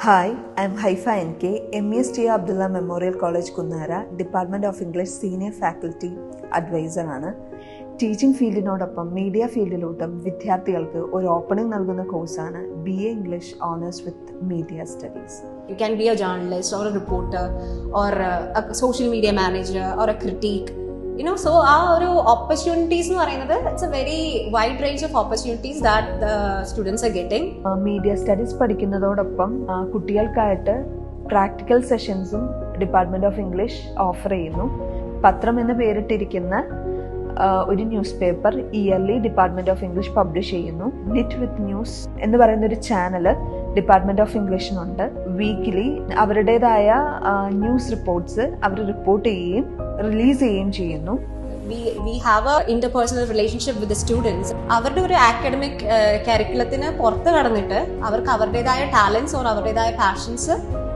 Hi, I'm Haifa NK, MEST Abdullah Memorial College Kunnara, Department of English Senior Faculty Advisor ആണ്. Teaching ഫീൽഡിനോടൊപ്പം media ഫീൽഡിലോട്ടും വിദ്യാർത്ഥികൾക്ക് ഒരു opening നൽകുന്ന കോഴ്സാണ് BA English Honours with Media Studies. You can be a journalist or a reporter or a social media manager or a critique. So our opportunities എന്ന് പറയുന്നത് it's a very wide range of opportunities that the students are getting. Media studies പഠിക്കുന്നതോടൊപ്പം കുട്ടികൾക്കായിട്ട് practical സെഷൻസും department of English offer ചെയ്യുന്നു. പത്രം എന്ന് പേരിട്ടിരിക്കുന്ന ഒരു news paper yearly department of English publish ചെയ്യുന്നു. നിറ്റ് വിത്ത് ന്യൂസ് എന്ന് പറയുന്ന ഒരു ചാനല് ഡിപ്പാർട്ട്മെന്റ് ഓഫ് ഇംഗ്ലീഷിനുണ്ട്. വീക്കിലി അവരുടേതായ ന്യൂസ് റിപ്പോർട്ട്സ് അവർ റിപ്പോർട്ട് ചെയ്യുകയും റിലീസ് ചെയ്യുകയും ചെയ്യുന്നു. We have a interpersonal relationship with the students. അവരുടെ ഒരു അക്കാഡമിക് കരിക്കുലത്തിന് പുറത്ത് കടന്നിട്ട് അവർക്ക് അവരുടേതായ ടാലൻസ് ഓർ അവരുടേതായ പാഷൻസ്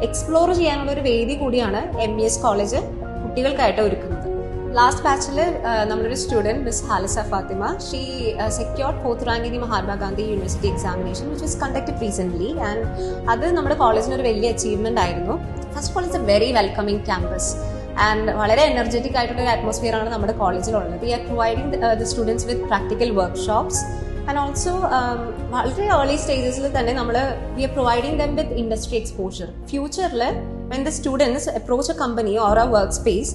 എക്സ്പ്ലോർ ചെയ്യാനുള്ള ഒരു വേദി കൂടിയാണ് MES കോളേജ് കുട്ടികൾക്കായിട്ട് ഒരുക്കുന്നത്. ലാസ്റ്റ് ബാച്ചിൽ നമ്മളൊരു student miss ഹാലിസ Fathima, she secured 4th rank in Mahatma Gandhi university examination which was conducted recently. And അത് നമ്മുടെ കോളേജിന് ഒരു വലിയ അച്ചീവ്മെന്റ് ആയിരുന്നു. First of all it's A very welcoming campus and വളരെ എനർജറ്റിക് ആയിട്ടുള്ള ഒരു അറ്റ്മോസ്ഫിയർ ആണ് നമ്മുടെ കോളേജിലുള്ളത്. V are providing the students with practical workshops and also വളരെ ഏർലി സ്റ്റേജസിൽ തന്നെ നമ്മൾ V are providing dum with industry exposure. ഫ്യൂച്ചറിൽ when the students approach a company or a work space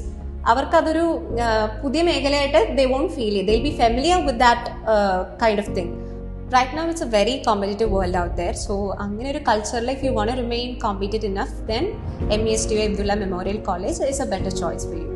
അവർക്കതൊരു പുതിയ മേഖലയായിട്ട് they won't feel it. They'll be familiar with that kind of thing. Right now it's a very competitive world out there. So അങ്ങനെ ഒരു culture if you want to remain competent enough, then MEST Abdullah Memorial College is a better choice for you.